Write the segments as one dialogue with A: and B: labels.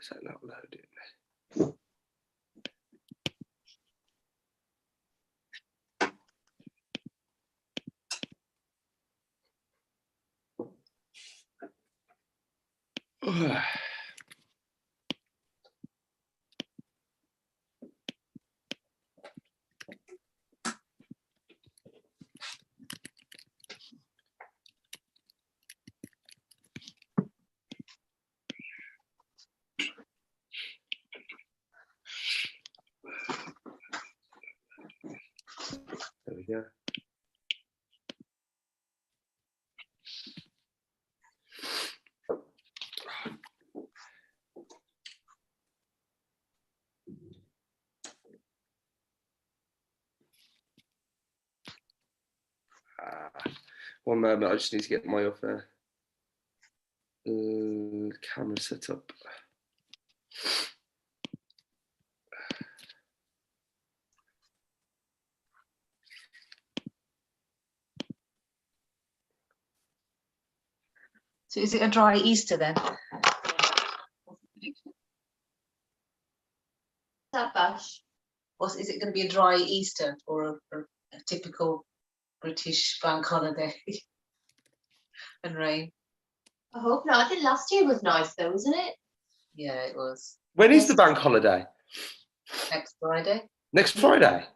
A: is that not loading? There we go. One moment, I just need to get my other camera set up.
B: So is it a dry Easter then?
C: That Bash.
B: Or is it going to be a dry Easter or a typical British bank holiday and rain?
C: I hope not. I think last year was nice though, wasn't it?
B: Yeah, it was.
A: When is the bank holiday?
B: Next Friday.
A: Next Friday?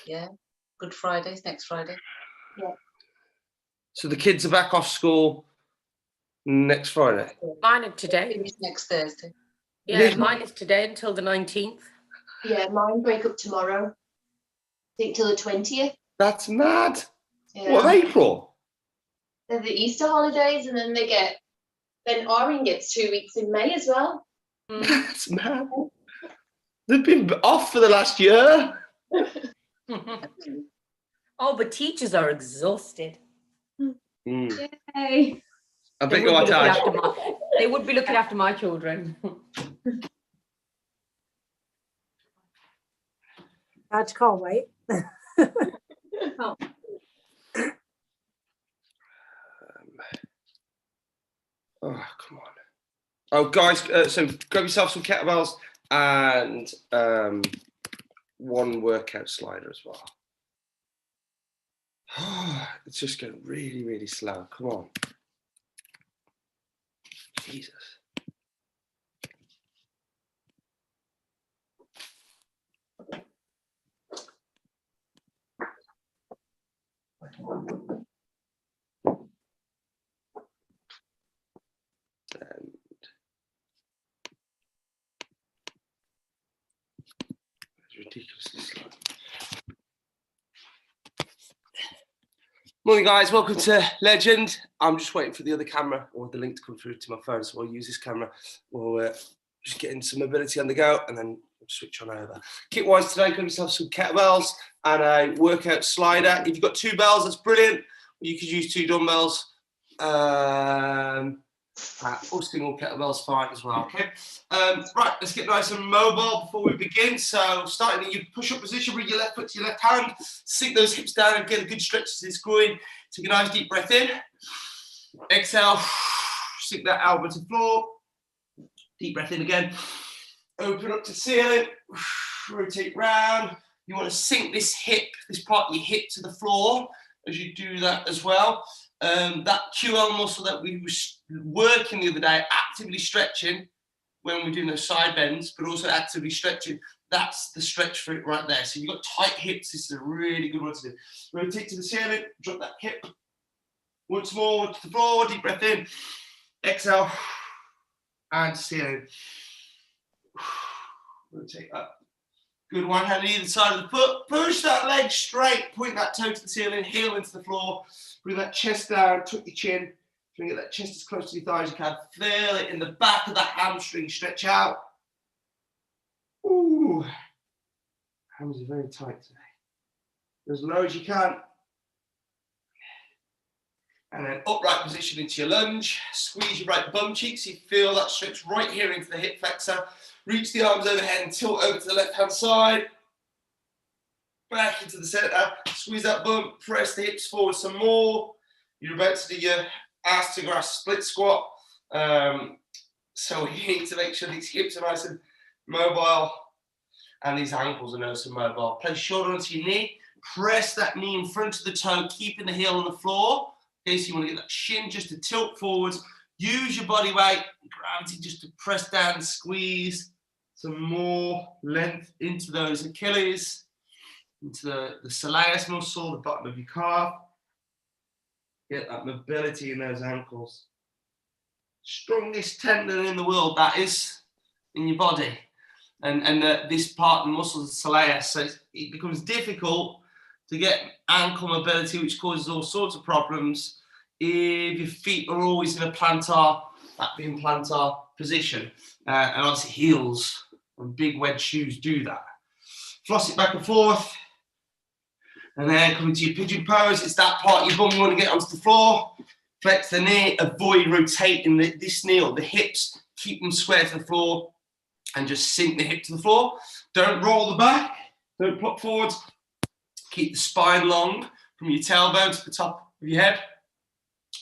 B: Yeah. Good Friday's next Friday.
C: Yeah.
A: So the kids are back off school next Friday?
D: Mine are today.
B: Finish next Thursday.
D: Yeah, mine is today until the 19th.
C: Yeah, mine break up tomorrow. I think till the 20th.
A: That's mad.
C: Yeah.
A: What, of April?
C: They're the Easter holidays, and then then Oren gets 2 weeks in May as well.
A: That's mad. They've been off for the last year.
D: Oh, but teachers are exhausted.
A: Mm.
C: Yay.
A: I
D: They
A: bet you are,
D: would be looking
A: Taj.
D: after they would be looking after my children.
E: Taj can't wait.
A: Oh, come on. Oh, guys, so grab yourself some kettlebells and one workout slider as well. It's just going really, really slow. Come on. Jesus. It's ridiculously slow. Morning, guys. Welcome to Legend. I'm just waiting for the other camera or the link to come through to my phone, so I'll use this camera. We'll just get in some mobility on the go and then we'll switch on over. Kit-wise today, grab yourself some kettlebells and a workout slider. If you've got 2 bells, that's brilliant. You could use 2 dumbbells. Or single kettlebell's fine as well, okay? Right, let's get nice and mobile before we begin. So starting in your push-up position, bring your left foot to your left hand, sink those hips down and get a good stretch to this groin. Take a nice deep breath in. Exhale, sink that elbow to the floor. Deep breath in again. Open up to ceiling, rotate round. You want to sink this hip, this part of your hip to the floor as you do that as well. That QL muscle that we were working the other day, actively stretching when we're doing those side bends, but also actively stretching, that's the stretch for it right there. So you've got tight hips, this is a really good one to do. Rotate to the ceiling, drop that hip. Once more to the floor, deep breath in, exhale, and ceiling. Rotate up. Good, one hand on either side of the foot. Push that leg straight, point that toe to the ceiling, heel into the floor. Bring that chest down, tuck your chin. Try and get that chest as close to your thighs as you can. Feel it in the back of that hamstring, stretch out. Ooh. Hands are very tight today. As low as you can. And then upright position into your lunge. Squeeze your right bum cheek so you feel that stretch right here into the hip flexor. Reach the arms overhead and tilt over to the left-hand side. Back into the center. Squeeze that bum, press the hips forward some more. You're about to do your ass to grass split squat. So we need to make sure these hips are nice and mobile and these ankles are nice and mobile. Place shoulder onto your knee, press that knee in front of the toe, keeping the heel on the floor. Okay, so you want to get that shin just to tilt forwards. Use your body weight, gravity just to press down and squeeze some more length into those Achilles, into the soleus muscle, the bottom of your calf. Get that mobility in those ankles. Strongest tendon in the world, that is, in your body. And this part of the muscle is the soleus. So it becomes difficult to get ankle mobility, which causes all sorts of problems if your feet are always in a plantar, that being plantar position. And obviously heels and big wedge shoes do that. Floss it back and forth. And then coming to your pigeon pose, it's that part of your bum you want to get onto the floor. Flex the knee, avoid rotating this knee or the hips. Keep them square to the floor and just sink the hip to the floor. Don't roll the back, don't plop forwards. Keep the spine long from your tailbone to the top of your head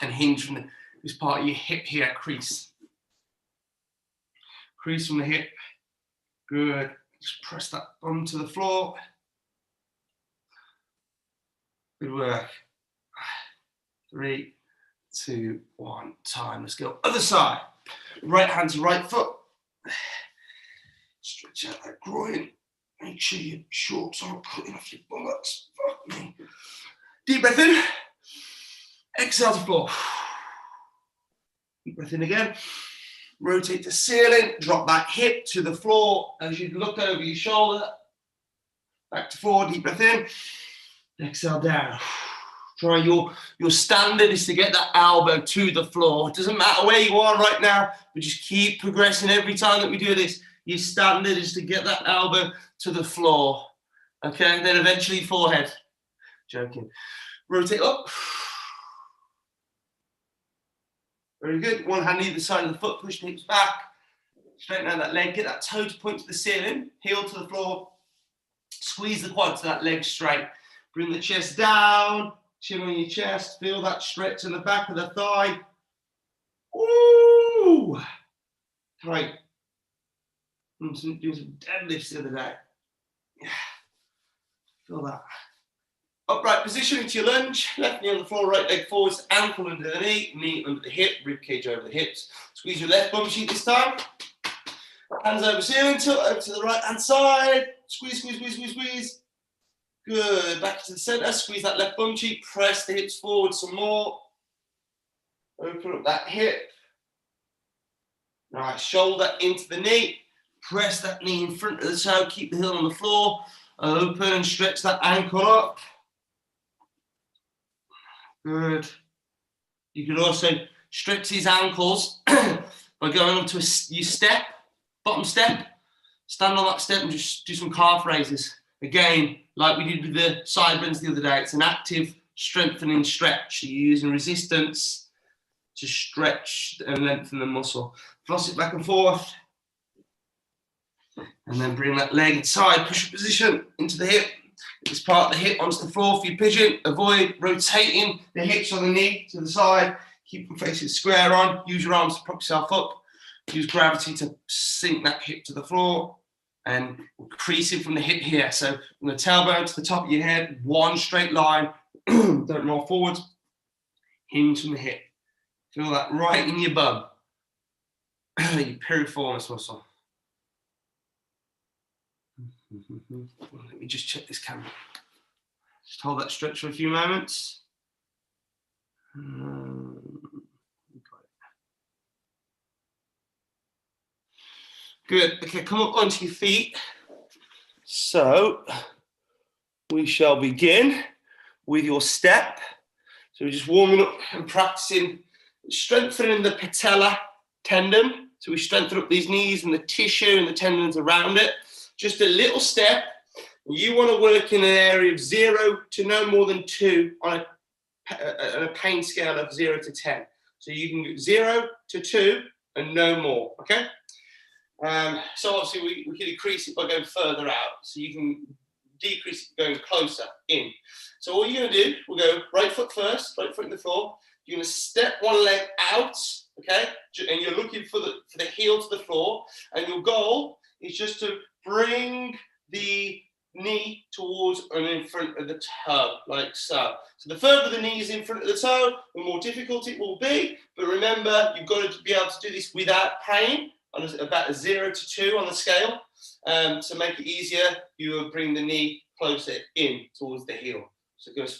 A: and hinge from this part of your hip here, crease. Crease from the hip, good. Just press that bum to the floor. Good work. 3, 2, 1, time. Let's go. Other side. Right hand to right foot. Stretch out that groin. Make sure your shorts aren't cutting off your buttocks. Fuck me. Deep breath in. Exhale to floor. Deep breath in again. Rotate the ceiling. Drop that hip to the floor as you look over your shoulder. Back to floor. Deep breath in. Exhale down. Try your standard is to get that elbow to the floor. It doesn't matter where you are right now, but just keep progressing every time that we do this. Your standard is to get that elbow to the floor. Okay, and then eventually forehead. Joking. Rotate up. Very good. One hand either side of the foot, push the hips back. Straighten out that leg, get that toe to point to the ceiling, heel to the floor. Squeeze the quad to that leg straight. Bring the chest down, chin on your chest, feel that stretch in the back of the thigh. Ooh! Great. I'm doing some deadlifts the other day. Yeah. Feel that. Upright position into your lunge, left knee on the floor, right leg forwards, ankle under the knee under the hip, rib cage over the hips. Squeeze your left bum cheek this time. Hands over ceiling, tilt over to the right hand side. Squeeze, squeeze, squeeze, squeeze, squeeze. Good, back to the center, squeeze that left bum cheek, press the hips forward some more. Open up that hip. Right, shoulder into the knee. Press that knee in front of the toe, keep the heel on the floor. Open and stretch that ankle up. Good. You can also stretch these ankles by going onto your step, bottom step. Stand on that step and just do some calf raises. Again, like we did with the side bends the other day, it's an active strengthening stretch. You're using resistance to stretch and lengthen the muscle. Floss it back and forth. And then bring that leg inside, push-up position into the hip. This part of the hip onto the floor for your pigeon. Avoid rotating the hips on the knee to the side. Keep them facing square on. Use your arms to prop yourself up. Use gravity to sink that hip to the floor. And creasing from the hip here. So from the tailbone to the top of your head, one straight line. Don't roll forward. Hinge from the hip. Feel that right in your bum. Your piriformis muscle. Let me just check this camera. Just hold that stretch for a few moments. Good. Okay, come up onto your feet. So we shall begin with your step. So we're just warming up and practicing strengthening the patella tendon. So we strengthen up these knees and the tissue and the tendons around it. Just a little step. You want to work in an area of 0 to no more than 2 on a pain scale of 0 to 10. So you can go 0 to 2 and no more, okay? So obviously we can increase it by going further out. So you can decrease it, going closer in. So all you're going to do, we'll go right foot first, right foot in the floor. You're going to step one leg out, okay? And you're looking for the heel to the floor. And your goal is just to bring the knee towards and in front of the toe, like so. So the further the knee is in front of the toe, the more difficult it will be. But remember, you've got to be able to do this without pain, on about a 0 to 2 on the scale. To make it easier, you will bring the knee closer in towards the heel. So go as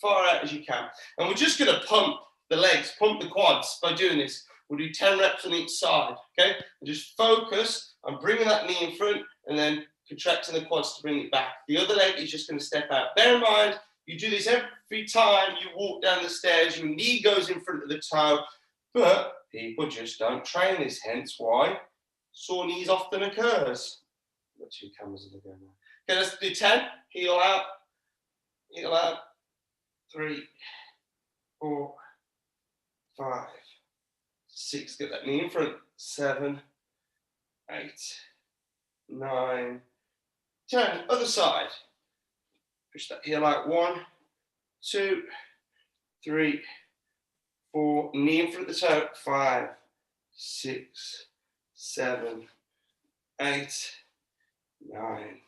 A: far out as you can. And we're just going to pump the legs, pump the quads by doing this. We'll do 10 reps on each side, okay? And just focus on bringing that knee in front and then contracting the quads to bring it back. The other leg is just going to step out. Bear in mind, you do this every time you walk down the stairs, your knee goes in front of the toe, but people just don't train this, hence why sore knees often occurs. Got 2 cameras in the go now. Okay, let's do 10. Heel out. 3, 4, 5, 6. Get that knee in front. 7, 8, 9, 10. Other side. Push that heel out. 1, 2, 3, 4. Knee in front of the toe. 5, 6, 7, 8, 9,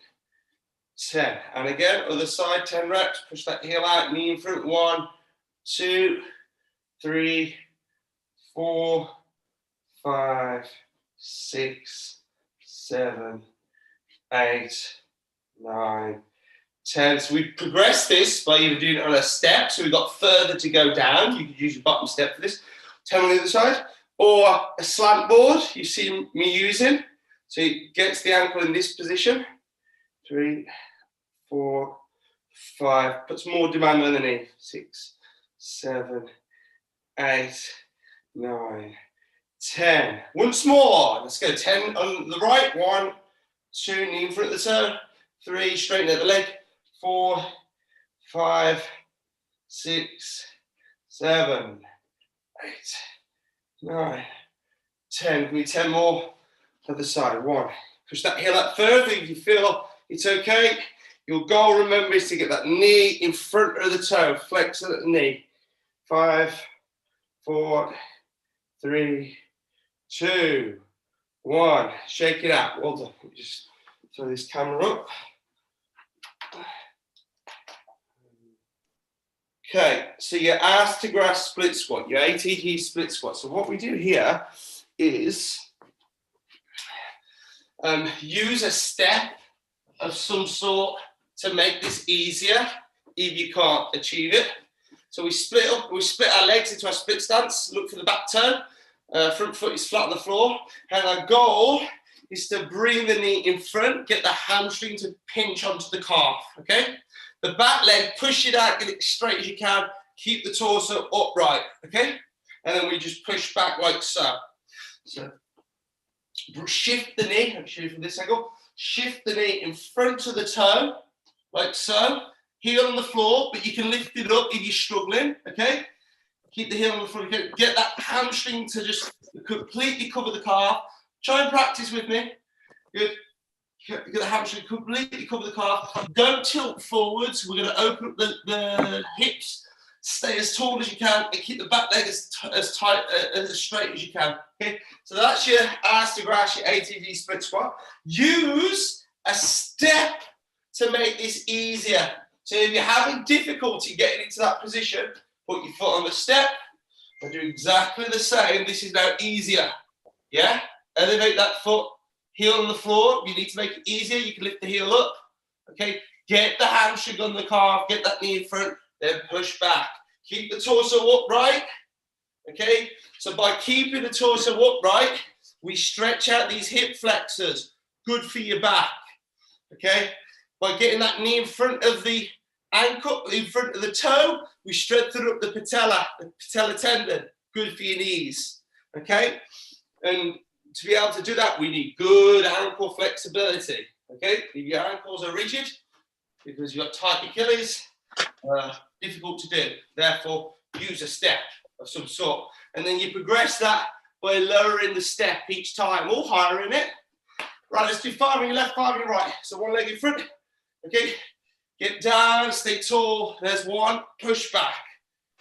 A: 10. And again, other side, 10 reps. Push that heel out, knee in front. 1, 2, 3, 4, 5, 6, 7, 8, 9, 10. So we progress this by either doing it on a step, so we've got further to go down. You could use your bottom step for this. 10 on the other side. Or a slant board you've seen me using. So it gets the ankle in this position. 3, 4, 5. Puts more demand on the knee. 6, 7, 8, 9, 10. Once more. Let's go. 10 on the right. 1, 2, knee in front of the toe. 3, straighten out the leg. 4, 5, 6, 7, 8, 9, 10. Give me 10 more. Other side. 1. Push that heel up further if you feel it's okay. Your goal, remember, is to get that knee in front of the toe. Flex at the knee. 5, 4, 3, 2, 1. Shake it out. Well done. Just throw this camera up. Okay, so your ass to grass split squat, your ATG split squat. So what we do here is use a step of some sort to make this easier if you can't achieve it. So we split our legs into a split stance, look for the back turn, front foot is flat on the floor, and our goal is to bring the knee in front, get the hamstring to pinch onto the calf, okay? The back leg, push it out, get it straight as you can, keep the torso upright, okay? And then we just push back like so. So shift the knee, I'll show you from this angle, shift the knee in front of the toe, like so. Heel on the floor, but you can lift it up if you're struggling, okay? Keep the heel on the floor, get that hamstring to just completely cover the calf. Try and practice with me. Good. Get the hamstring completely cover the calf. Don't tilt forwards. We're going to open up the hips. Stay as tall as you can and keep the back leg as tight, as straight as you can. Okay, so that's your ass to grass, your ATG split squat. Use a step to make this easier. So if you're having difficulty getting into that position, put your foot on the step and do exactly the same. This is now easier. Yeah? Elevate that foot, heel on the floor. If you need to make it easier, you can lift the heel up. Okay? Get the hamstring on the calf, get that knee in front, then push back. Keep the torso upright. Okay? So by keeping the torso upright, we stretch out these hip flexors. Good for your back. Okay? By getting that knee in front of the ankle, in front of the toe, we strengthen up the patella tendon. Good for your knees. Okay? And to be able to do that, we need good ankle flexibility. Okay? If your ankles are rigid, because you've got tight Achilles, difficult to do. Therefore, use a step of some sort. And then you progress that by lowering the step each time, or higher in it. Right, let's do 5 on your left, 5 on your right. So one leg in front, Okay, get down, stay tall. There's one, push back.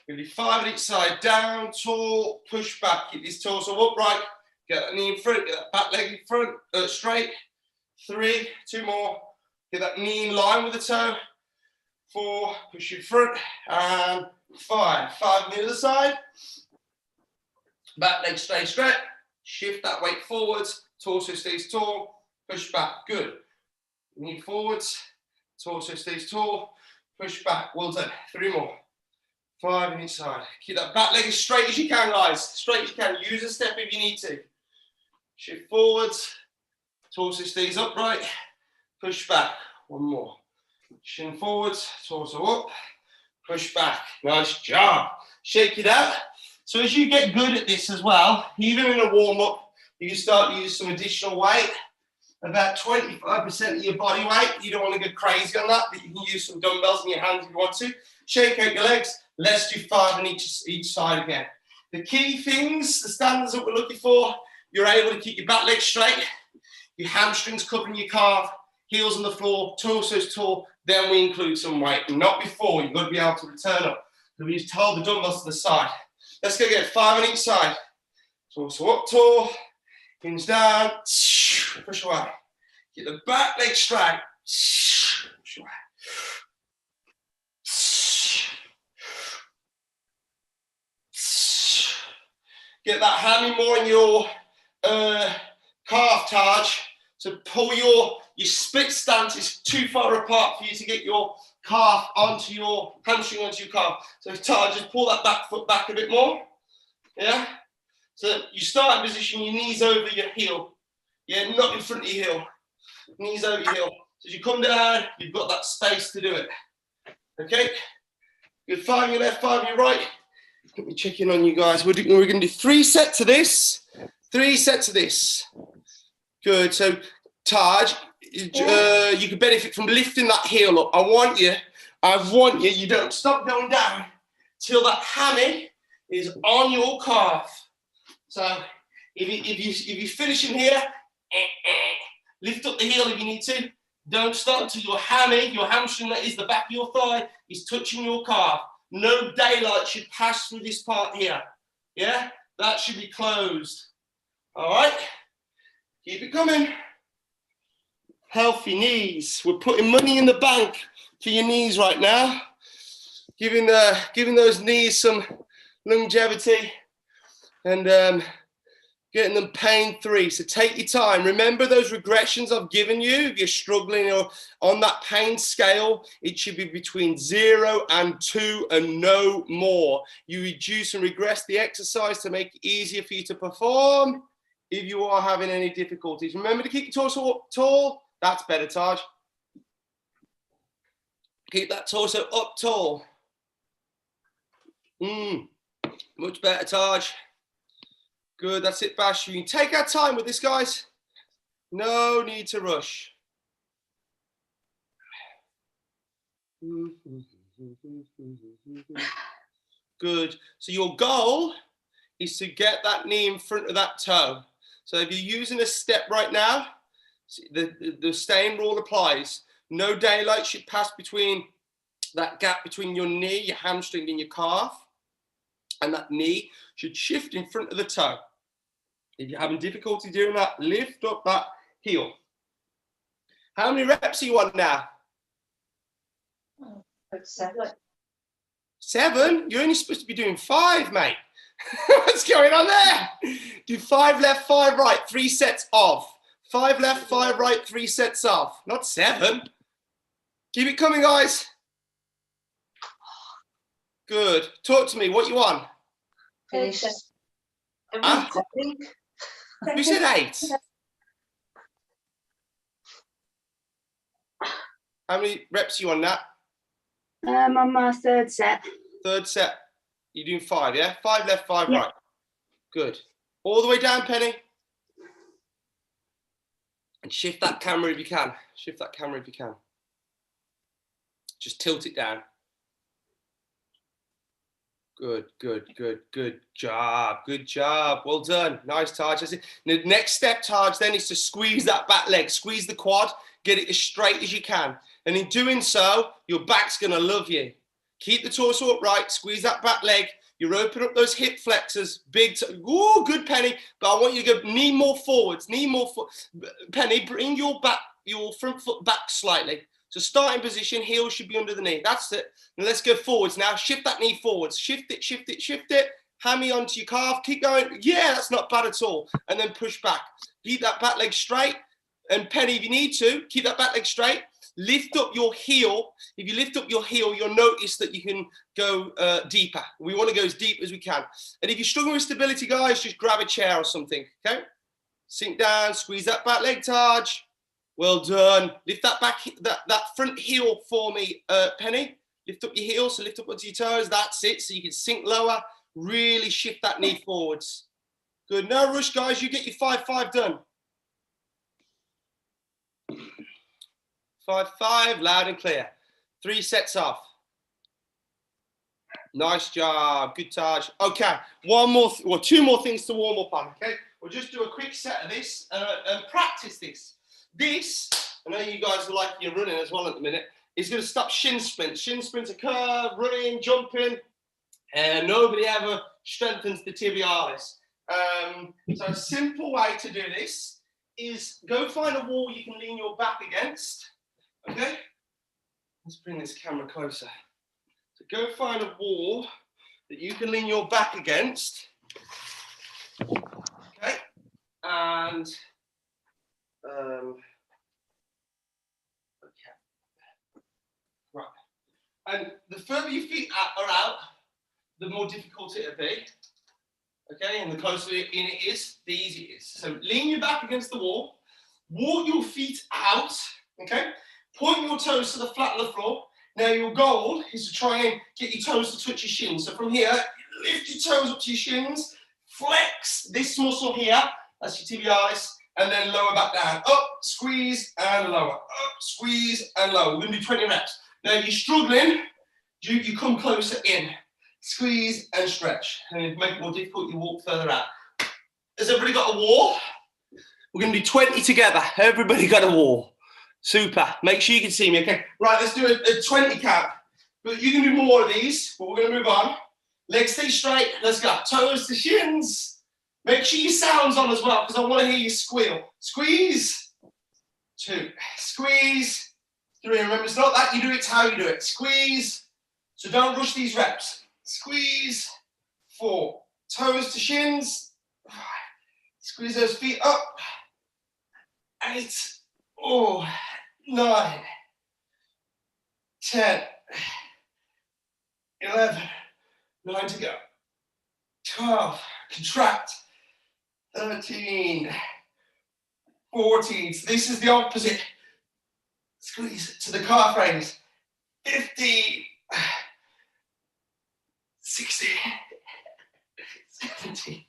A: Give you 5 on each side, down, tall, push back. Keep this torso upright. Get that knee in front, get that back leg in front, straight. 3, 2 more. Get that knee in line with the toe. 4, push in front, and 5. 5 on the other side. Back leg stay straight. Shift that weight forwards. Torso stays tall. Push back. Good. Knee forwards. Torso stays tall. Push back. Well done. 3 more. 5 on each side. Keep that back leg as straight as you can, guys. Straight as you can. Use a step if you need to. Shift forwards. Torso stays upright. Push back. 1 more. Shin forwards. Torso up. Push back. Nice job. Shake it out. So as you get good at this as well, even in a warm-up, you can start to use some additional weight. About 25% of your body weight. You don't want to go crazy on that, but you can use some dumbbells in your hands if you want to. Shake out your legs. Let's do 5 on each side again. The key things, the standards that we're looking for, you're able to keep your back leg straight, your hamstrings covering your calf, heels on the floor, torso's tall, then we include some weight. Not before, you've got to be able to return up. So we just hold the dumbbells to the side. Let's go again, 5 on each side. Torso up tall, hinge down, push away. Get the back leg straight, push away. Get that hammy more in your calf, Taj. So pull your split stance is too far apart for you to get your calf onto your hamstring onto your calf. So Taj, just pull that back foot back a bit more. Yeah. So you start in position, your knees over your heel. Yeah, not in front of your heel. Knees over your heel. So as you come down, you've got that space to do it. Okay. Good. 5 on your left, 5 on your right. Let me check in on you guys. We're going to do 3 sets of this. 3 sets of this. Good. So, Taj, you can benefit from lifting that heel up. I want you, you don't stop going down till that hammy is on your calf. So, if you finish in here, lift up the heel if you need to. Don't stop until your hammy, your hamstring, that is the back of your thigh, is touching your calf. No daylight should pass through this part here. Yeah? That should be closed. All right? Keep it coming. Healthy knees. We're putting money in the bank for your knees right now. Giving those knees some longevity and getting them pain-free. So take your time. Remember those regressions I've given you. If you're struggling or on that pain scale, it should be between 0 and 2 and no more. You reduce and regress the exercise to make it easier for you to perform if you are having any difficulties. Remember to keep your torso up tall. That's better, Taj. Keep that torso up tall. Much better, Taj. Good, that's it, Bash. You can take our time with this, guys. No need to rush. Good. So your goal is to get that knee in front of that toe. So if you're using a step right now, the staying rule applies. No daylight should pass between that gap between your knee, your hamstring, and your calf. And that knee should shift in front of the toe. If you're having difficulty doing that, lift up that heel. How many reps are you on now?
B: 7.
A: 7? You're only supposed to be doing 5, mate. What's going on there? Do 5 left, 5 right, 3 sets off. 5 left, 5 right, 3 sets off. Not 7. Keep it coming, guys. Good. Talk to me. What you on?
B: Finish.
A: Huh? Who said 8? How many reps are you on that?
E: On my 3rd set.
A: 3rd set. You're doing 5, yeah? 5 left, 5
E: Yeah.
A: right. Good. All the way down, Penny. And shift that camera if you can. Shift that camera if you can. Just tilt it down. Good, good, good, good job. Good job. Well done. Nice, Taj. That's it. The next step, Taj, then is to squeeze that back leg. Squeeze the quad. get it as straight as you can. And in doing so, your back's going to love you. Keep the torso upright, squeeze that back leg. You open up those hip flexors, ooh, good, Penny. But I want you to go knee more forwards, Penny, bring your front foot back slightly. So starting position, heel should be under the knee. That's it. And let's go forwards now. Shift that knee forwards. Shift it, shift it, shift it. Hammy onto your calf. Keep going. Yeah, that's not bad at all. And then push back. Keep that back leg straight. And Penny, if you need to, keep that back leg straight. Lift up your heel. If you lift up your heel, you'll notice that you can go deeper. We want to go as deep as we can. And if you're struggling with stability, guys, just grab a chair or something, okay? Sink down, squeeze that back leg, Taj. Well done. Lift that back, that front heel for me, Penny. Lift up your heel, so lift up onto your toes. That's it, so you can sink lower. Really shift that knee forwards. Good. No rush, guys. You get your 5-5 done. 5-5, loud and clear. 3 sets off. Nice job. Good, Taj. Okay, two more things to warm up on, okay? We'll just do a quick set of this and practice this. This, I know you guys are like you're running as well at the minute, is going to stop shin sprints. Shin sprints occur, running, jumping, and nobody ever strengthens the tibialis. So a simple way to do this is go find a wall you can lean your back against. Okay, let's bring this camera closer. So go find a wall that you can lean your back against. Okay, and okay, right. And the further your feet are out, the more difficult it'll be. Okay, and the closer in it is, the easier it is. So lean your back against the wall, walk your feet out. Okay. Point your toes to the flat of the floor. Now your goal is to try and get your toes to touch your shins. So from here, lift your toes up to your shins, flex this muscle here, that's your tibialis, and then lower back down. Up, squeeze, and lower. Up, squeeze, and lower. We're going to do 20 reps. Now if you're struggling, you come closer in. Squeeze and stretch. And if you make it more difficult, you walk further out. Has everybody got a wall? We're going to do 20 together. Everybody got a wall. Super. Make sure you can see me, okay? Right, let's do a 20 count. But you can do more of these, but we're going to move on. Legs stay straight. Let's go. Toes to shins. Make sure your sound's on as well, because I want to hear you squeal. Squeeze. 2. Squeeze. 3. Remember, it's not that you do it, it's how you do it. Squeeze. So don't rush these reps. Squeeze. 4. Toes to shins. 5. Squeeze those feet up. 8. 9, 10, 11, 9 to go, 12, contract, 13, 14, so this is the opposite, squeeze to the calf raise, 15, 16, 17,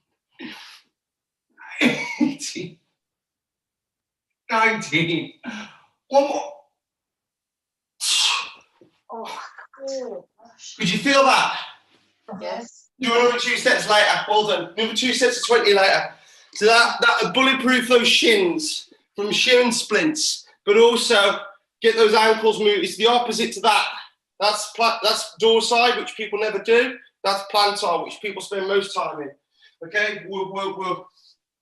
A: 18, 19. One more.
C: Oh, gosh.
A: Could you feel that?
C: Yes.
A: Do another 2 sets later. Well done. Another 2 sets of 20 later. So that bulletproof those shins from shin splints, but also get those ankles moved. It's the opposite to that. That's dorsal, which people never do. That's plantar, which people spend most time in. Okay, we're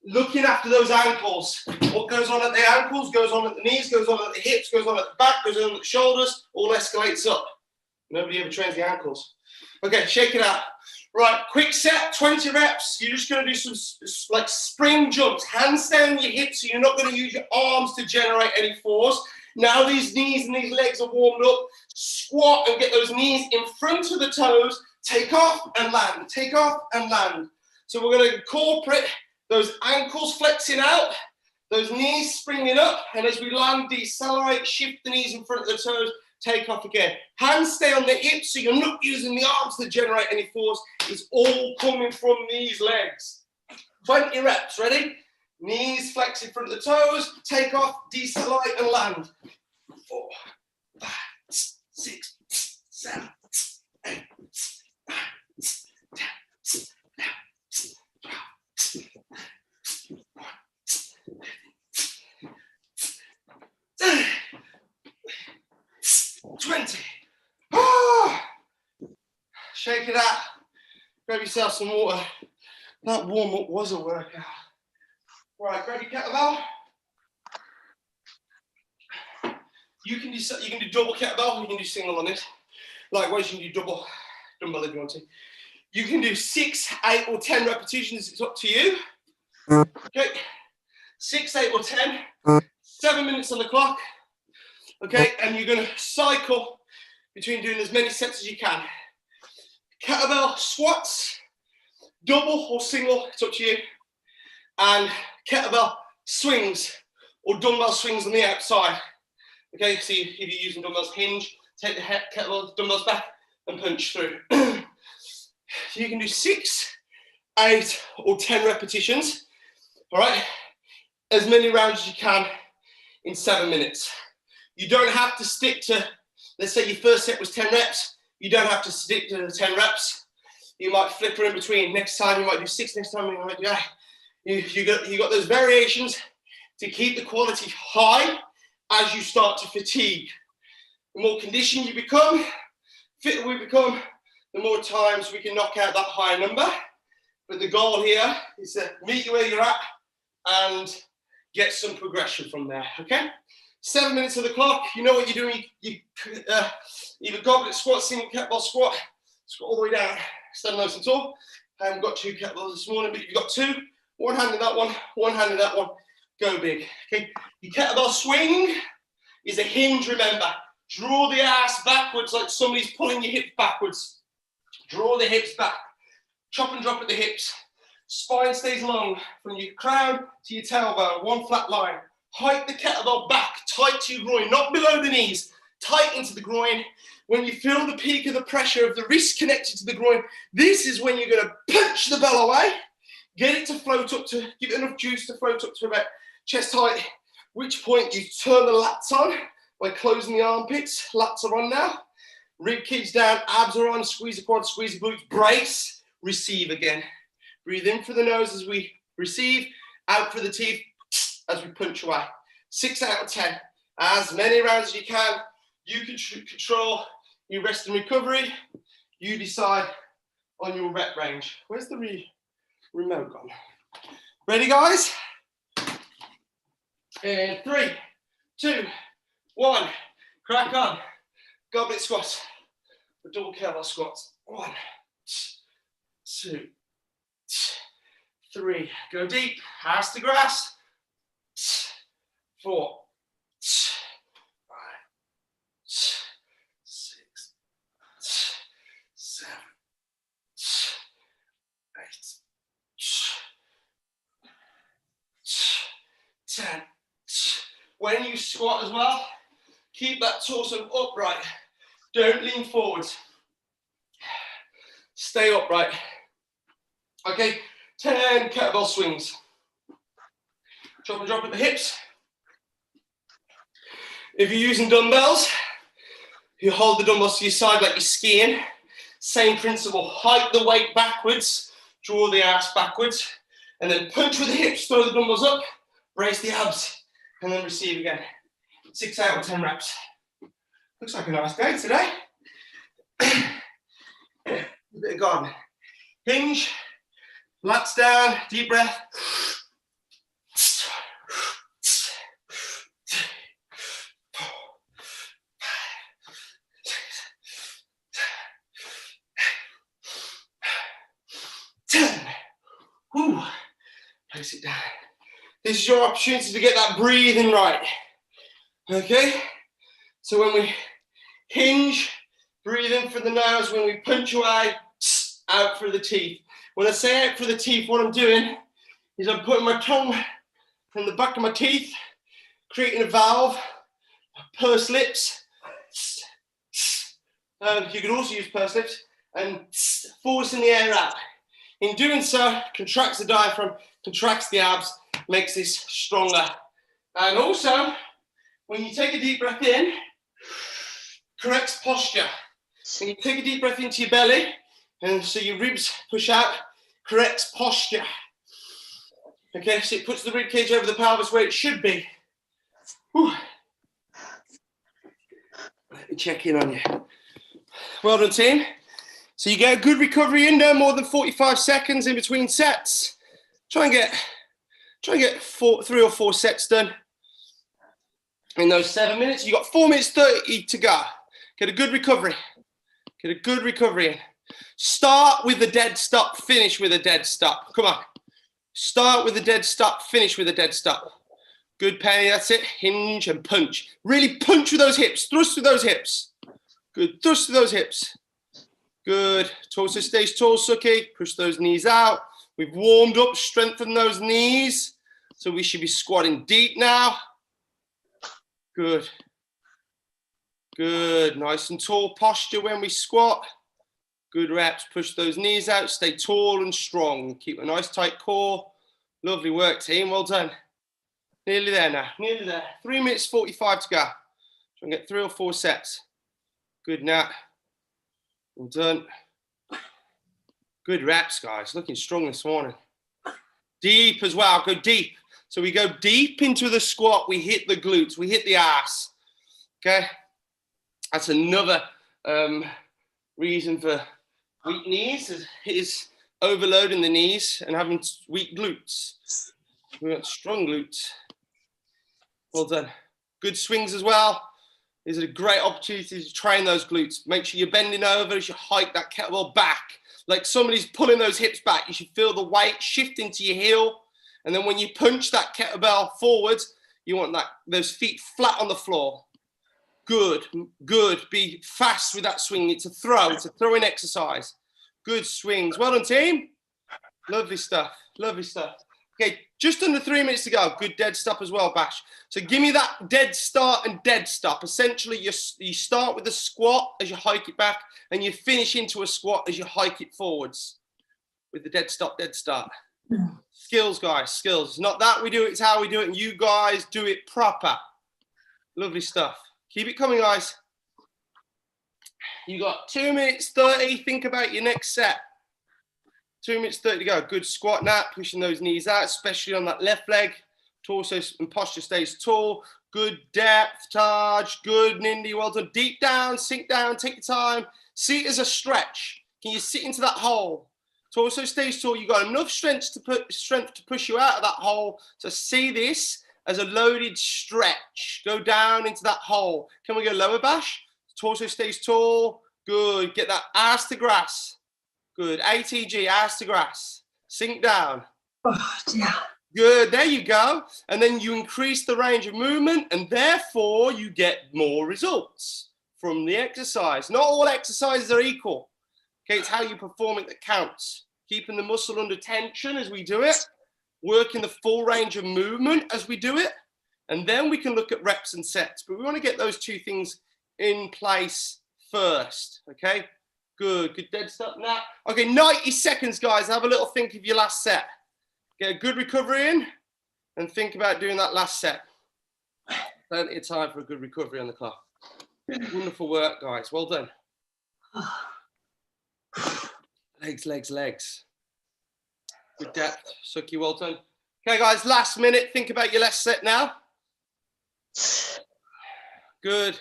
A: looking after those ankles. What goes on at the ankles goes on at the knees, goes on at the hips, goes on at the back, goes on at the shoulders, all escalates up. Nobody ever trains the ankles. Okay, shake it out. Right, quick set, 20 reps. You're just going to do some like spring jumps. Hands stay on your hips, so you're not going to use your arms to generate any force. Now these knees and these legs are warmed up. Squat and get those knees in front of the toes. Take off and land. Take off and land. So we're going to incorporate those ankles flexing out, those knees springing up, and as we land, decelerate, shift the knees in front of the toes, take off again. Hands stay on the hips, so you're not using the arms to generate any force. It's all coming from these legs. 20 reps, ready? Knees flex in front of the toes, take off, decelerate, and land. 4, 5, 6, 7, 8, 9, 10, 11, 12, shake it out. Grab yourself some water. That warm-up was a workout. Right, grab your kettlebell. You can do double kettlebell, you can do single on it. Likewise, you can do double dumbbell if you want to. You can do 6, 8, or 10 repetitions. It's up to you. Okay, 6, 8, or 10. 7 minutes on the clock. Okay, and you're going to cycle between doing as many sets as you can. Kettlebell squats, double or single, it's up to you. And kettlebell swings or dumbbell swings on the outside. Okay, so if you're using dumbbells, hinge, take the kettlebell dumbbells back and punch through. So you can do 6, 8, or 10 repetitions. All right, as many rounds as you can in 7 minutes. You don't have to stick to, let's say your first set was 10 reps. You don't have to stick to the 10 reps. You might flicker in between. Next time you might do 6, next time you might do 8. You got those variations to keep the quality high as you start to fatigue. The more conditioned you become, fitter we become, the more times we can knock out that higher number. But the goal here is to meet you where you're at and get some progression from there, okay? 7 minutes of the clock, you know what you're doing. You either goblet squat, single kettlebell squat all the way down, stand nice and tall. I haven't got 2 kettlebells this morning, but if you've got 2, one hand in that one hand in that one, go big, okay? Your kettlebell swing is a hinge, remember. Draw the ass backwards like somebody's pulling your hips backwards. Draw the hips back. Chop and drop at the hips. Spine stays long from your crown to your tailbone, one flat line. Hike the kettlebell back, tight to your groin, not below the knees, tight into the groin. When you feel the peak of the pressure of the wrist connected to the groin, this is when you're going to punch the bell away, get it to float up to, give it enough juice to float up to about chest height, at which point you turn the lats on by closing the armpits. Lats are on now. Rib cage down, abs are on, squeeze the quads, squeeze the glutes, brace, receive again. Breathe in through the nose as we receive, out through the teeth as we punch away. 6 out of 10. As many rounds as you can. You can control your rest and recovery. You decide on your rep range. Where's the remote gone? Ready, guys? And 3, 2, 1. Crack on. Goblet squats. The double kettlebell squats. 1, 2, 3. Go deep. Ass to grass. 4, 5, 6, 7, 8, 10. When you squat as well, keep that torso upright. Don't lean forwards. Stay upright. Okay, 10 kettlebell swings. Chop and drop at the hips. If you're using dumbbells, you hold the dumbbells to your side like you're skiing. Same principle, hike the weight backwards, draw the ass backwards, and then punch with the hips, throw the dumbbells up, brace the abs, and then receive again. 6 out of 10 reps. Looks like a nice day today. A bit of gardening. Hinge, lats down, deep breath. 10. Whew. Place it down. This is your opportunity to get that breathing right. Okay? So when we hinge, breathe in through the nose. When we punch away, out through the teeth. When I say out through the teeth, what I'm doing is I'm putting my tongue from the back of my teeth, creating a valve, pursed lips. You can also use pursed lips and forcing the air out. In doing so, contracts the diaphragm, contracts the abs, makes this stronger. And also, when you take a deep breath in, corrects posture. When you take a deep breath into your belly, and so your ribs push out, corrects posture. Okay, so it puts the rib cage over the pelvis where it should be. Whew. Let me check in on you. Well done, team. So you get a good recovery in there, more than 45 seconds in between sets. Try and get 3 or 4 sets done in those 7 minutes. You got 4 minutes 30 to go. Get a good recovery. Get a good recovery in. Start with a dead stop, finish with a dead stop. Come on. Start with a dead stop, finish with a dead stop. Good, Penny, that's it. Hinge and punch. Really punch with those hips. Thrust with those hips. Good, thrust with those hips. Good. Torso stays tall, Suki. Push those knees out. We've warmed up, strengthened those knees. So we should be squatting deep now. Good. Good. Nice and tall posture when we squat. Good reps. Push those knees out. Stay tall and strong. Keep a nice tight core. Lovely work, team. Well done. Nearly there now. Nearly there. 3 minutes 45 to go. Try and get 3 or 4 sets. Good, Nat. Well done. Good reps, guys. Looking strong this morning. Deep as well. Go deep. So we go deep into the squat. We hit the glutes. We hit the ass. Okay. That's another reason for weak knees is overloading the knees and having weak glutes. We got strong glutes. Well done. Good swings as well. These are a great opportunity to train those glutes. Make sure you're bending over as you hike that kettlebell back. Like somebody's pulling those hips back. You should feel the weight shifting to your heel. And then when you punch that kettlebell forwards, you want those feet flat on the floor. Good, good. Be fast with that swing. It's a throwing exercise. Good swings. Well done, team. Lovely stuff. Lovely stuff. Okay, just under 3 minutes to go. Good dead stop as well, Bash. So give me that dead start and dead stop. Essentially, you start with a squat as you hike it back, and you finish into a squat as you hike it forwards with the dead stop, dead start. Skills, guys, skills. It's not that we do it, it's how we do it, and you guys do it proper. Lovely stuff. Keep it coming, guys. You got 2 minutes 30. Think about your next set. 2 minutes 30 to go. Good squat, Nat. Pushing those knees out, especially on that left leg. Torso and posture stays tall. Good depth, Taj. Good, Nindy. Well done. Deep down, sink down, take your time. See it as a stretch. Can you sit into that hole? Torso stays tall. You've got enough strength to push you out of that hole. So see this as a loaded stretch. Go down into that hole. Can we go lower, Bash? Torso stays tall. Good. Get that ass to grass. Good. ATG, ass to grass. Sink down.
B: Oh, dear.
A: Good. There you go. And then you increase the range of movement, and therefore you get more results from the exercise. Not all exercises are equal. Okay, it's how you perform it that counts. Keeping the muscle under tension as we do it, working the full range of movement as we do it, and then we can look at reps and sets. But we want to get those two things in place first. Okay. Good, good dead stop now. Okay, 90 seconds, guys. Have a little think of your last set. Get a good recovery in and think about doing that last set. Plenty of time for a good recovery on the clock. Wonderful work, guys. Well done. Legs, legs, legs. Good depth. Suki, well done. Okay, guys, last minute. Think about your last set now. Good.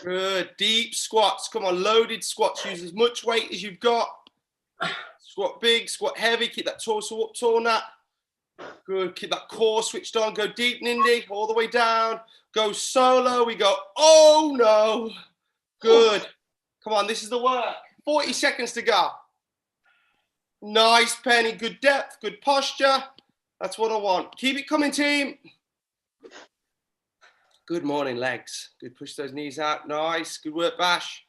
A: Good. Deep squats. Come on, loaded squats. Use as much weight as you've got. Squat big, squat heavy. Keep that torso up tall, Nat. Good. Keep that core switched on. Go deep, Nindy. All the way down. Go solo. We go, oh no. Good. Come on, this is the work. 40 seconds to go. Nice, Penny. Good depth, good posture. That's what I want. Keep it coming, team. Good morning, legs. Good, push those knees out. Nice. Good work, Bash.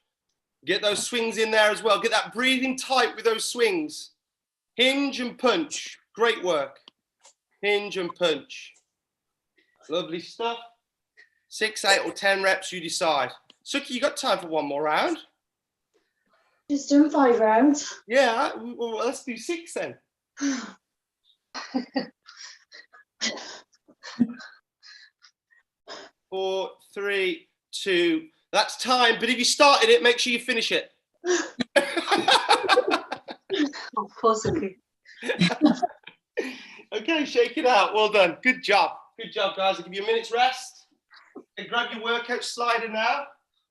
A: Get those swings in there as well. Get that breathing tight with those swings. Hinge and punch. Great work. Hinge and punch. Lovely stuff. 6, 8, or 10 reps, you decide. Suki, you got time for one more round?
C: Just doing 5 rounds.
A: Yeah, well, let's do 6 then. 4, 3, 2. That's time. But if you started it, make sure you finish it.
B: Oh, possibly.
A: Okay, shake it out. Well done. Good job. Good job, guys. I'll give you a minute's rest. Okay, grab your workout slider now.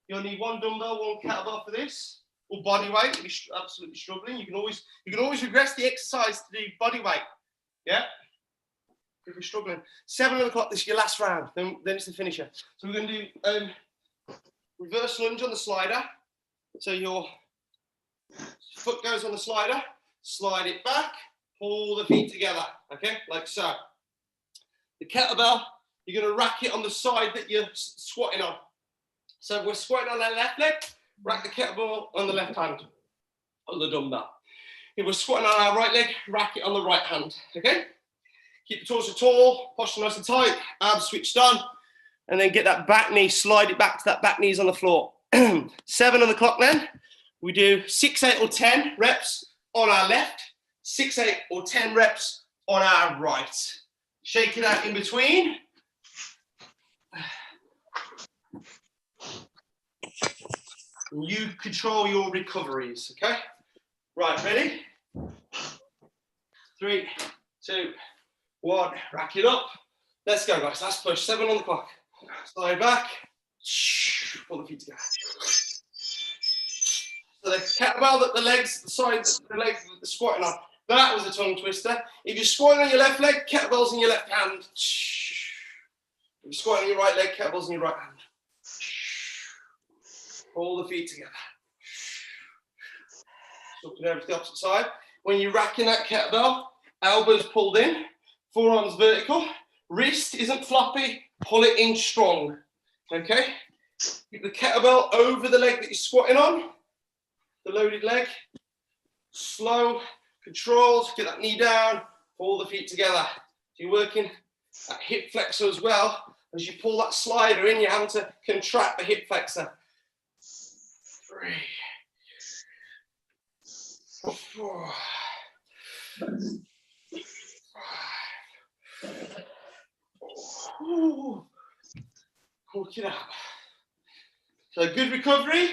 A: You'll need 1 dumbbell, 1 kettlebell for this. or body weight. If you're absolutely struggling, you can always regress the exercise to do body weight. Yeah. If you're struggling, 7 o'clock. This is your last round. Then it's the finisher. So we're going to do reverse lunge on the slider. So your foot goes on the slider, slide it back, pull the feet together. Okay, like so. The kettlebell, you're going to rack it on the side that you're squatting on. So we're squatting on our left leg, rack the kettlebell on the left hand, on the dumbbell. If we're squatting on our right leg, rack it on the right hand, okay? Keep the torso tall, posture nice and tight, abs switched on, and then get that back knee, slide it back to that back knees on the floor. 7 on the clock then, we do 6, 8 or 10 reps on our left, 6, 8 or 10 reps on our right. Shake it out in between. You control your recoveries, okay? Right, ready? 3, 2, 1. Rack it up. Let's go, guys. Last push. 7 on the clock. Slide back. Pull the feet together. So the kettlebell, the legs, the sides, the legs, the squatting on. That was a tongue twister. If you're squatting on your left leg, kettlebells in your left hand. If you're squatting on your right leg, kettlebells in your right hand. Pull the feet together. Looking over to the opposite side. When you're racking that kettlebell, elbows pulled in, forearms vertical, wrist isn't floppy, pull it in strong. Okay? Keep the kettlebell over the leg that you're squatting on, the loaded leg. Slow, controlled, get that knee down, pull the feet together. So you're working that hip flexor as well. As you pull that slider in, you're having to contract the hip flexor. 3, 4, 5. Work it out. So good recovery.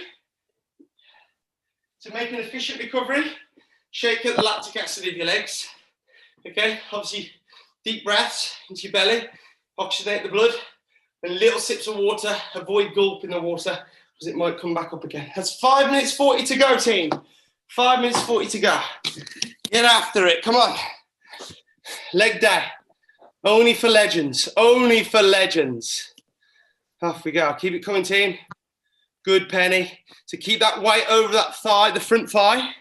A: To make an efficient recovery, shake out the lactic acid of your legs. Okay, obviously deep breaths into your belly, oxygenate the blood, and little sips of water. Avoid gulping the water because it might come back up again. That's 5 minutes 40 to go, team. 5 minutes 40 to go. Get after it. Come on. Leg day. Only for legends. Only for legends. Off we go. Keep it coming, team. Good, Penny. So keep that weight over that thigh, the front thigh,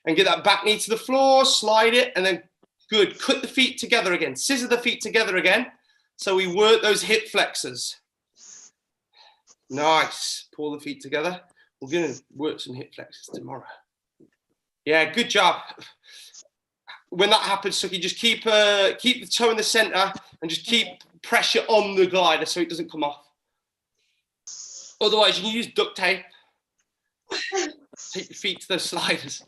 A: and get that back knee to the floor, slide it, and then good. Cut the feet together again. Scissor the feet together again. So we work those hip flexors. Nice. Pull the feet together. We're going to work some hip flexors tomorrow. Yeah, good job. When that happens, Suki, just keep the toe in the center and just keep pressure on the glider so it doesn't come off. Otherwise, you can use duct tape. Take your feet to those sliders.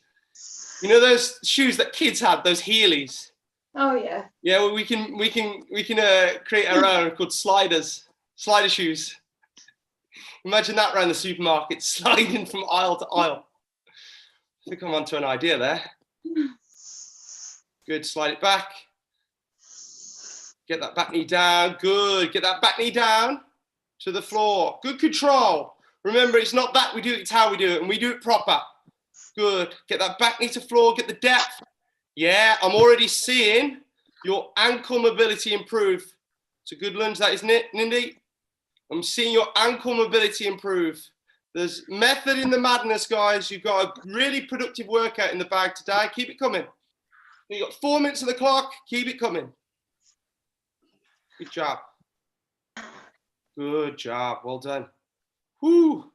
A: You know those shoes that kids had, those Heelys?
C: Oh yeah.
A: Yeah, well, we can create our own called sliders, slider shoes. Imagine that around the supermarket, sliding from aisle to aisle. I think I'm onto an idea there. Good, slide it back. Get that back knee down, good. Get that back knee down to the floor. Good control. Remember, it's not that we do it, it's how we do it, and we do it proper. Good. Get that back knee to floor, get the depth. Yeah, I'm already seeing your ankle mobility improve. It's a good lunge, that, isn't it, Nindy? I'm seeing your ankle mobility improve. There's method in the madness, guys. You've got a really productive workout in the bag today. Keep it coming. You've got 4 minutes on the clock. Keep it coming. Good job. Good job. Well done. Whoo.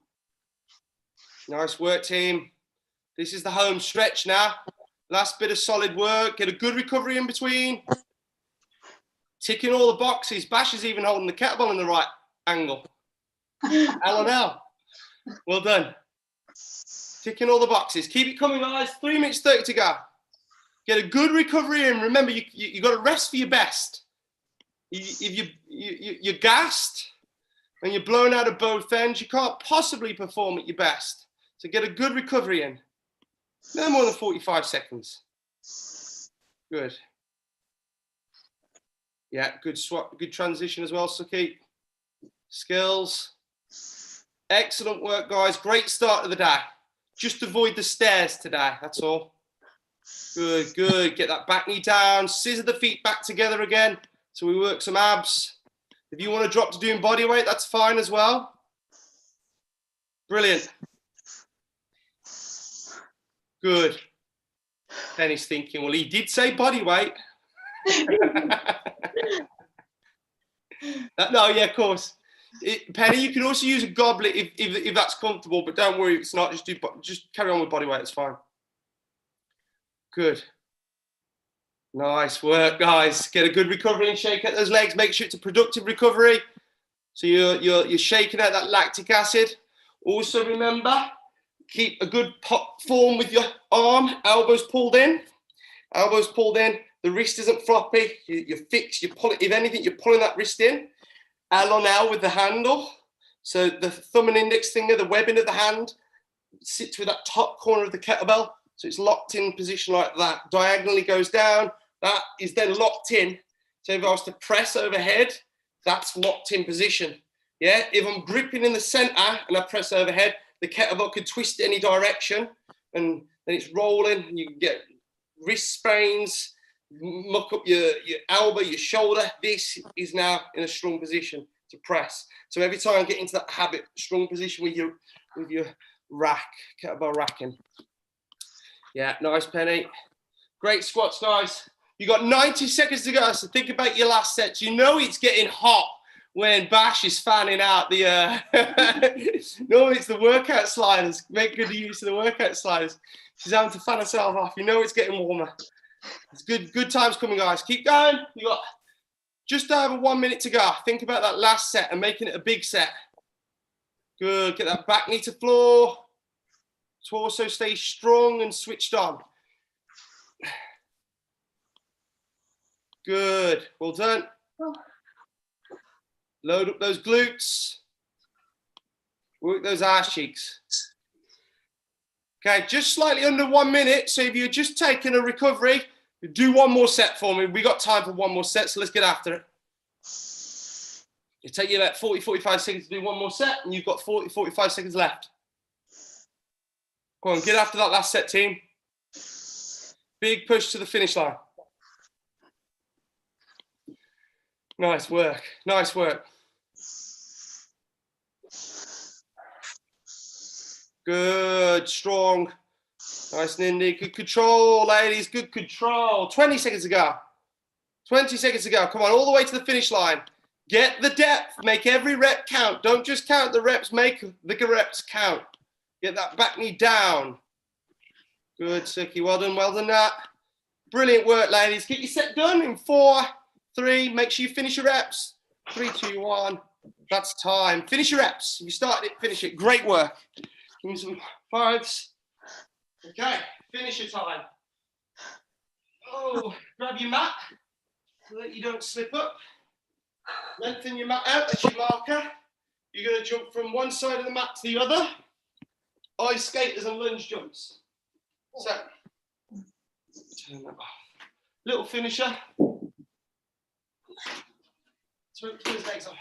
A: Nice work, team. This is the home stretch now. Last bit of solid work. Get a good recovery in between. Ticking all the boxes. Bash is even holding the kettlebell in the right angle. L&L. Well done. Ticking all the boxes. Keep it coming, guys. 3 minutes 30 to go. Get a good recovery in. Remember, you got to rest for your best. If you're gassed and you're blown out of both ends, you can't possibly perform at your best. So get a good recovery in. No more than 45 seconds. Good. Yeah, good swap, good transition as well, Suki. Skills. Excellent work, guys. Great start of the day. Just avoid the stairs today, that's all. Good, good. Get that back knee down. Scissor the feet back together again. So we work some abs. If you want to drop to doing body weight, that's fine as well. Brilliant. Good. Penny's thinking, well, he did say body weight. No, yeah, of course. Penny, you can also use a goblet if that's comfortable, but don't worry if it's not. Just carry on with body weight. It's fine. Good. Nice work, guys. Get a good recovery and shake out those legs. Make sure it's a productive recovery. So you're shaking out that lactic acid. Also remember, keep a good form with your arm. Elbows pulled in. Elbows pulled in. The wrist isn't floppy. You're fixed. You pull it. If anything, you're pulling that wrist in. L on L with the handle. So the thumb and index finger, the webbing of the hand, sits with that top corner of the kettlebell. So it's locked in position like that. Diagonally goes down. That is then locked in. So if I was to press overhead, that's locked in position. Yeah. If I'm gripping in the center and I press overhead, the kettlebell could twist any direction, and then it's rolling. And you can get wrist sprains, muck up your elbow, your shoulder. This is now in a strong position to press. So every time I get into that habit, strong position with your rack, kettlebell racking. Yeah, nice, Penny. Great squats, guys. You got 90 seconds to go, so think about your last sets. You know it's getting hot when Bash is fanning out the no, it's the workout sliders. Make good use of the workout sliders. She's having to fan herself off. You know it's getting warmer. It's good times coming, guys. Keep going. You got just over 1 minute to go. Think about that last set and making it a big set. Good. Get that back knee to floor. Torso stay strong and switched on. Good. Well done. Load up those glutes. Work those ass cheeks. Okay, just slightly under 1 minute. So if you're just taking a recovery, do one more set for me. We got time for one more set, so let's get after it. It'll take you about 40, 45 seconds to do one more set, and you've got 40, 45 seconds left. Go on, get after that last set, team. Big push to the finish line. Nice work. Nice work. Good, strong. Nice, Nindy. Good control, ladies. Good control. 20 seconds to go. 20 seconds to go. Come on, all the way to the finish line. Get the depth. Make every rep count. Don't just count the reps. Make the reps count. Get that back knee down. Good, Suki. Well done, Nat. Brilliant work, ladies. Get your set done in 4, 3. Make sure you finish your reps. 3, 2, 1. That's time. Finish your reps. If you started it, finish it. Great work. Give me some 5s. Okay, finish your time. Oh, grab your mat so that you don't slip up. Lengthen your mat out, that's your marker. You're going to jump from one side of the mat to the other. Ice skaters and lunge jumps. So, turn that off. Little finisher. Turn his legs off.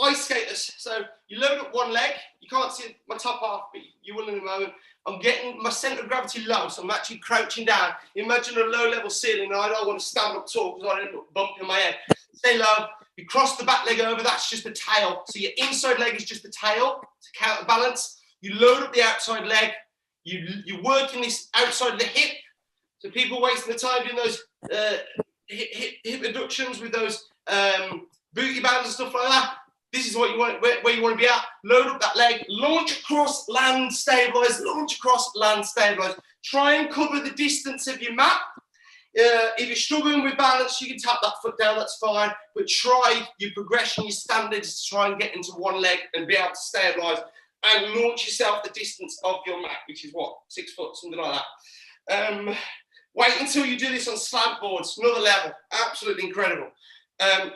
A: Ice skaters. So you load up one leg. You can't see my top half, but you will in a moment. I'm getting my center of gravity low, so I'm actually crouching down. Imagine a low level ceiling, and I don't want to stand up tall because I end up bumping my head. Stay low. You cross the back leg over, that's just the tail. So your inside leg is just the tail to counterbalance. You load up the outside leg. You're working this outside of the hip. So people wasting the time doing those hip adductions with those booty bands and stuff like that. This is what you want, where you want to be at. Load up that leg, launch across, land, stabilize, launch across, land, stabilize. Try and cover the distance of your mat. If you're struggling with balance, you can tap that foot down, that's fine. But try your progression, your standards to try and get into one leg and be able to stabilize and launch yourself the distance of your mat, which is what, 6 foot, something like that. Wait until you do this on slant boards, another level, absolutely incredible.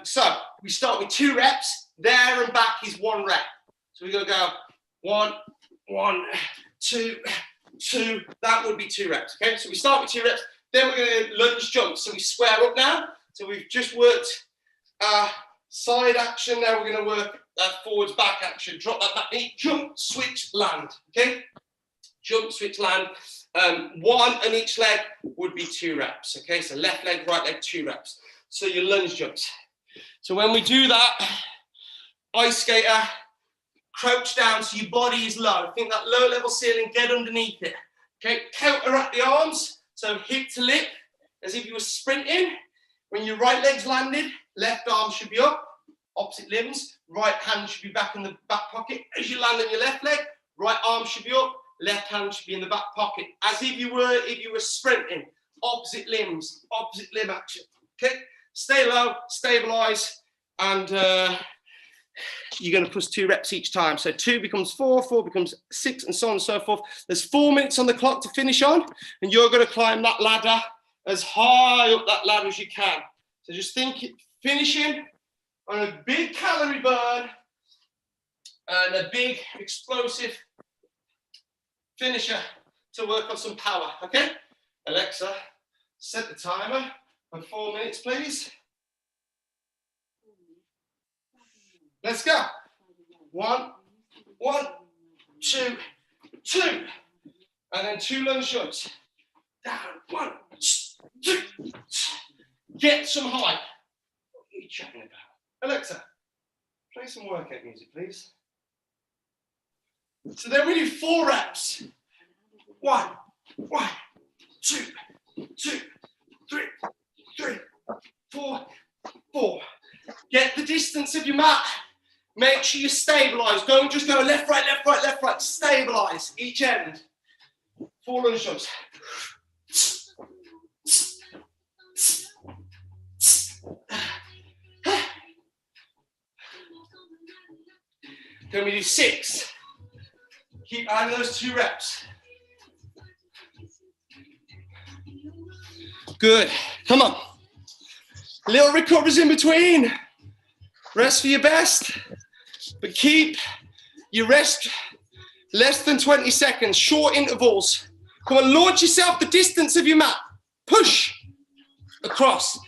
A: So we start with 2 reps. There and back is 1 rep. So we're going to go 1, 2, 2. That would be 2 reps. Okay, so we start with 2 reps. Then we're going to lunge jumps. So we square up now. So we've just worked side action. Now we're going to work forwards back action. Drop that back knee, jump, switch, land. Okay. jump, switch, land. One on each leg would be 2 reps. Okay, so left leg, right leg, 2 reps. So your lunge jumps. So when we do that, ice skater, crouch down so your body is low. Think that low level ceiling, get underneath it. Okay, counteract the arms. So hip to lip, as if you were sprinting. When your right leg's landed, left arm should be up, opposite limbs. Right hand should be back in the back pocket. As you land on your left leg, right arm should be up, left hand should be in the back pocket. As if you were sprinting, opposite limbs, opposite limb action. Okay, stay low, stabilize, and you're going to push 2 reps each time. So 2 becomes 4, 4 becomes 6, and so on and so forth. There's 4 minutes on the clock to finish on, and you're going to climb that ladder as high up that ladder as you can. So just think, finishing on a big calorie burn and a big explosive finisher to work on some power, okay? Alexa, set the timer for 4 minutes, please. Let's go. 1, 2, 2. And then 2 lunge jumps. Down, 1, 2. Get some height. What are you chatting about? Alexa, play some workout music, please. So then we do 4 reps. 1, 2, 3, 4, 4. Get the distance of your mat. Make sure you stabilize. Don't just go left, right, left, right, left, right. Stabilize each end. 4 lunge jumps. Then we do 6. Keep adding those 2 reps. Good. Come on. Little recovers in between. Rest for your best. But keep your rest less than 20 seconds. Short intervals. Come on, launch yourself the distance of your mat. Push across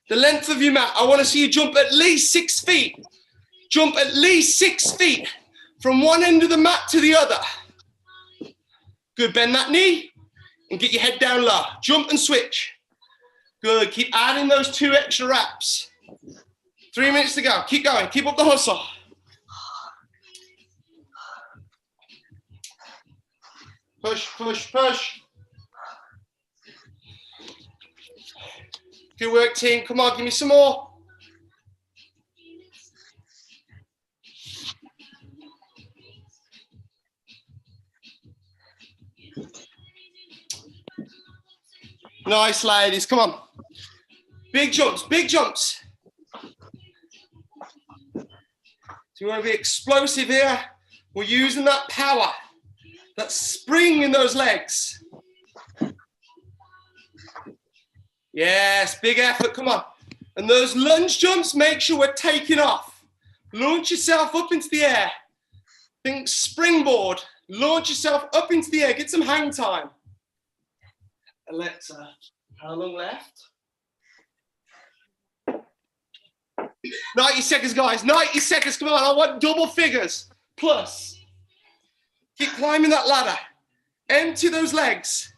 A: the length of your mat. I want to see you jump at least 6 feet. Jump at least 6 feet from one end of the mat to the other. Good, bend that knee and get your head down low. Jump and switch. Good, keep adding those 2 extra reps. 3 minutes to go, keep going, keep up the hustle. Push, push, push. Good work, team, come on, give me some more. Nice, ladies. Come on. Big jumps, big jumps. So you want to be explosive here. We're using that power, that spring in those legs. Yes, big effort. Come on. And those lunge jumps, make sure we're taking off. Launch yourself up into the air. Think springboard. Launch yourself up into the air. Get some hang time. Alexa, how long left? 90 seconds, guys. 90 seconds. Come on. I want double figures. Plus. Keep climbing that ladder. Empty those legs.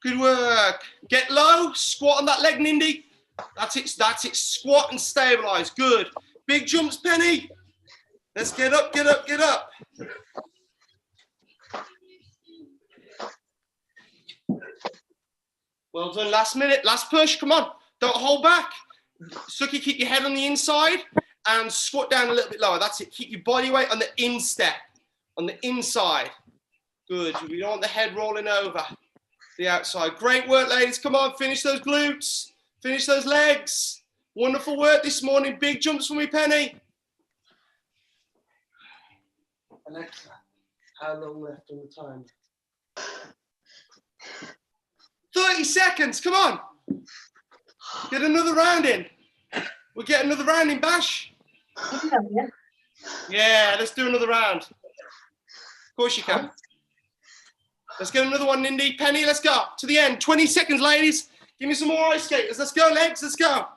A: Good work. Get low. Squat on that leg, Nindy. That's it, that's it. Squat and stabilize. Good. Big jumps, Penny. Let's get up, get up, get up. Well done. Last minute, last push. Come on. Don't hold back. Suki, keep your head on the inside and squat down a little bit lower. That's it. Keep your body weight on the instep, on the inside. Good. We don't want the head rolling over the outside. Great work, ladies. Come on, finish those glutes. Finish those legs. Wonderful work this morning. Big jumps for me, Penny. Alexa, how long left on the time? 30 seconds. Come on. Get another round in. We'll get another round in, Bash. Yeah, let's do another round. Of course you can. Let's get another one, Nindy. Penny, let's go. To the end. 20 seconds, ladies. Give me some more ice skaters. Let's go, legs. Let's go.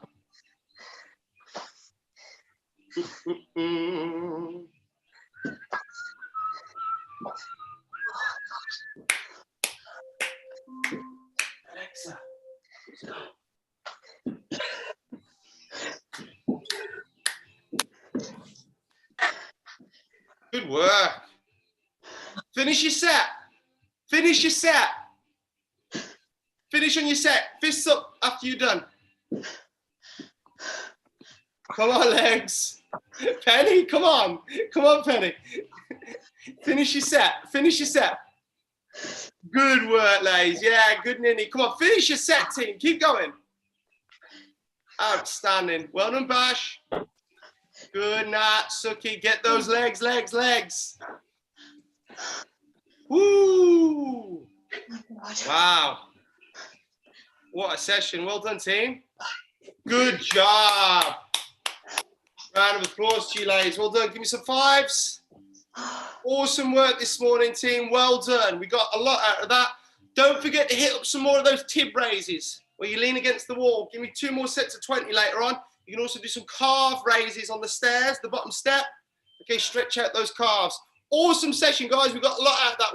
A: Alexa. Good work. Finish your set. Finish your set. Finish on your set. Fists up after you're done. Come on, legs. Penny, come on. Come on, Penny. Finish your set. Finish your set. Good work, ladies. Yeah, good ninny. Come on, finish your set, team. Keep going. Outstanding. Well done, Bash. Good, Nat, Suki. Get those legs, legs, legs. Woo! Wow. What a session. Well done, team. Good job. Round of applause to you, ladies. Well done. Give me some fives. Awesome work this morning, team. Well done. We got a lot out of that. Don't forget to hit up some more of those tib raises where you lean against the wall. Give me 2 more sets of 20 later on. You can also do some calf raises on the stairs, the bottom step. Okay, stretch out those calves. Awesome session, guys. We got a lot out of that.